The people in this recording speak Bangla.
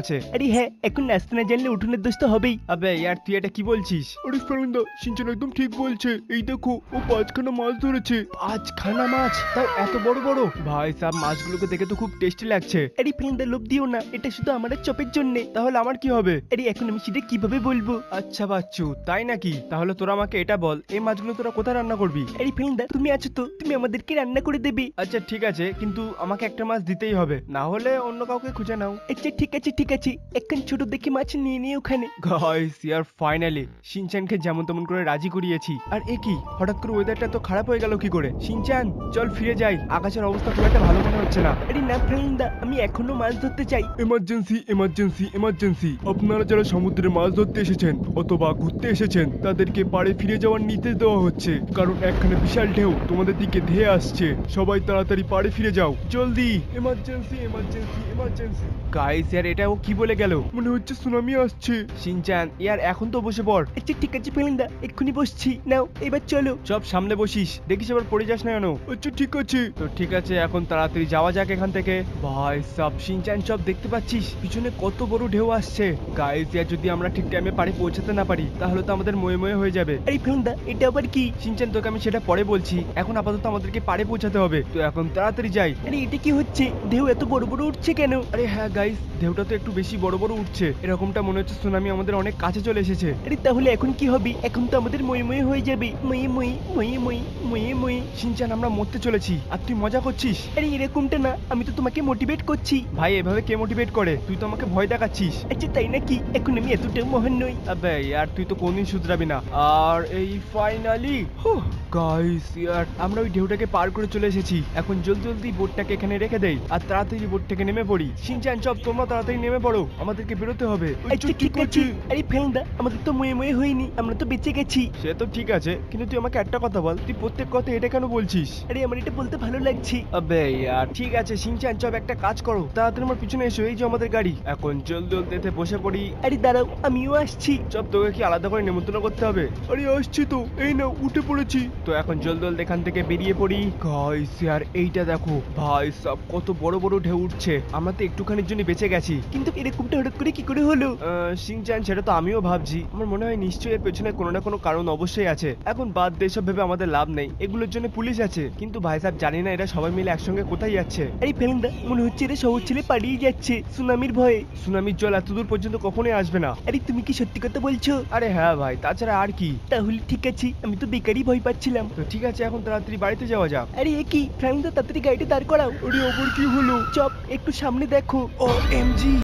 আছে। আরে হ্যাঁ, এখন নাচতে না জানলে উঠোনের দোষ তো হবেই। আবে यार তুই এটা কি বলছিস? আরে ফারান্দা, সিনচান একদম ঠিক বলছে। এই দেখো, ও 5খানা মাছ ধরেছে। 5খানা মাছ, তাও এত বড় বড়? ভাই সাব, মাছগুলোকে দেখে তো খুব টেস্টি লাগছে। আরে ফারান্দা, লোভ দিও না, এটা শুধু আমার চপের জন্য। তাহলে আমার কি হবে? আরে এখন আমি সেটা কিভাবে বলবো? আচ্ছা বাচ্চু, তাই নাকি? তাহলে তোরা আমাকে এটা বল, এই মাছগুলো তোরা কোথায় রান্না করবি? আরে ফারান্দা, তুমি আছো তো, তুমি আমাদেরকে রান্না করে দেবে। আচ্ছা ঠিক আছে, কিন্তু আমাকে একটা মাছ দিতেই হবে, না হলে অন্য কাউকে খুঁজে নাও। আচ্ছা ঠিক আছে ঠিক আছে, এখন ছোট দেখে মাছ নিয়ে নিয়ে ওখানে। গাইস ইয়ার ফাইনালি শিনচানকে যেমন তেমন করে রাজি করিয়েছি। আর এ কি, হঠাৎ করে ওয়েদারটা তো খারাপ হয়ে গেল কি করে? শিনচান চল ফিরে যাই, আকাশের অবস্থা খুব একটা ভালো মনে হচ্ছে না। আরে না ফ্রেন্ডা, আমি এখনো মাছ ধরতে চাই। এমার্জেন্সি এমার্জেন্সি এমার্জেন্সি, আপনারা যারা সমুদ্রে মাছ ধরতে এসেছেন অথবা ঘুরতে এসেছেন তাদেরকে পাড়ে ফিরে যাওয়ার নির্দেশ দেওয়া হচ্ছে, কারণ একখানে বিশাল ঢেউ তোমাদের দিকে ধেয়ে আসছে। সবাই তাড়াতাড়ি পাড়ে ফিরে যাও, জলদি। Emergency emergency emergency. গাইস ইয়ার এটা ও কি বলে গেল? মনে হচ্ছে সুনামি আসছে। শিনচান ইয়ার এখন তো বসে পড়। আচ্ছা ঠিক আছে ফ্রেন্ডা, এক্ষুনি বসছি, নাও এবার চলো। সব সামনে বসিস, দেখিস এবার পড়ে যাস না কেন? আচ্ছা ঠিক আছে। তো ঠিক আছে, এখন তাড়াতাড়ি যাওয়া যাক এখান থেকে। ভাই সব শিনচান সব দেখতে পাচ্ছিস পিছনে কত বড় ঢেউ আসছে। গাইস ইয়ার যদি আমরা ঠিক টাইমে পাড়ে পৌঁছাতে না পারি তাহলে তো আমাদের ময়ে ময়ে হয়ে যাবে। আরে ফ্রেন্ডা, এটা আবার কি? শিনচান তোকে আমি সেটা পরে বলছি, এখন আপাতত আমাদেরকে পাড়ে পৌঁছাতে হবে, তো এখন তাড়াতাড়ি যাই। আরে এটা কি হচ্ছে? ঢেউ এত বড় বড় উঠছে কেন? আরে হ্যাঁ গাইস, ঢেউটা তো একটু বেশি বড় বড় উঠছে, এরকমটা মনে হচ্ছে সুনামি আমাদের অনেক কাছে চলে এসেছে। আরে তাহলে এখন কি হবে? এখন তো আমাদের ময়ে ময়ে হয়ে যাবে। ময়ে ময়ে ময়ে ময়ে ময়ে ময়ে। শিনচান আমরা মরতে চলেছি আর তুই মজা করছিস। আরে এরকমটা না, আমি তো তোমাকে মোটিভেট করছি। ভাই এভাবে কে মোটিভেট করে? তুই তো আমাকে ভয় দেখাচ্ছিস। আচ্ছা তাই নাকি? এখন আমি এতটাও মহান নই। আবে ইয়ার তুই তো কোনদিন শুধরাবি না। আর এই ফাইনালি গাইস ইয়ার আমরা ওই ঢেউটাকে পার করে চলে এসেছি। এখন জলদি জলদি বোটটাকে এখানে রেখে দেই আর তাড়াতাড়ি বোট থেকে নেমে পড়ি। শিনচান সব তোমরা তাড়াতাড়ি নেমে পড়ো, আমাদেরকে বেরোতে হবে। আচ্ছা ঠিক আছে। আরে ফ্রেন্ডা, আমাদের তো ময়ে ময়ে হয়নি, আমরা তো বেঁচে গেছি। সে তো ঠিক আছে, কিন্তু তুই আমাকে একটা কথা বল, তুই প্রত্যেক কথা এটা কেন বলছিস? আরে আমার এটা বলতে ভালো লাগছে। আবে ইয়ার ঠিক আছে শিনচান, চপ একটা কাজ করো, তাড়াতাড়ি আমার পিছনে এসো, এই যে আমাদের গাড়ি। এখন জলদি জলদি এতে বসে পড়ি। আরে দাঁড়াও, আমিও আসছি। চপ তোকে কি আলাদা করে নিমন্ত্রণ করতে হবে? আরে আসছি তো, এই নাও উঠে পড়েছি। তো এখন জলদি জলদি এখান থেকে বেরিয়ে পড়ি। গাইস ইয়ার এইটা দেখো, ভাই সব কত বড় বড় ঢেউ উঠছে, আমরা তো একটুখানির জন্য বেঁচে গেছি, কিন্তু এরকমটা হঠাৎ করে কি করে হলো? শিনচান সেটা তো আমিও ভাবছি, আমার মনে হয় নিশ্চয়ই এর পেছনে কোনো না কোনো কারণ অবশ্যই আছে। এখন বাদ দিয়ে সব ভেবে আমাদের লাভ নেই, এগুলোর জন্য পুলিশ আছে, কিন্তু ভাই সাহেব জানি না এরা সবাই মিলে একসঙ্গে কোথায় যাচ্ছে। আরে ফ্রেন্ডা, মনে হচ্ছে এরা শহর ছেড়ে পালিয়ে যাচ্ছে সুনামির ভয়ে। সুনামির জল এত দূর পর্যন্ত কখনোই আসবে না। আরে তুমি কি সত্যি কথা বলছো? আরে হ্যাঁ ভাই, তাছাড়া আর কি? তাহলে ঠিক আছে, আমি তো বেকারই ভয় পাচ্ছিলাম। তো ঠিক আছে, এখন তাড়াতাড়ি বাড়িতে যাওয়া যাক। আরে এ কি ফ্রেন্ডা, তাড়াতাড়ি গাড়িটা দাঁড় করাও। আরে আবার কি হলো? চপ একটু সামনে দেখো। ও এমজি।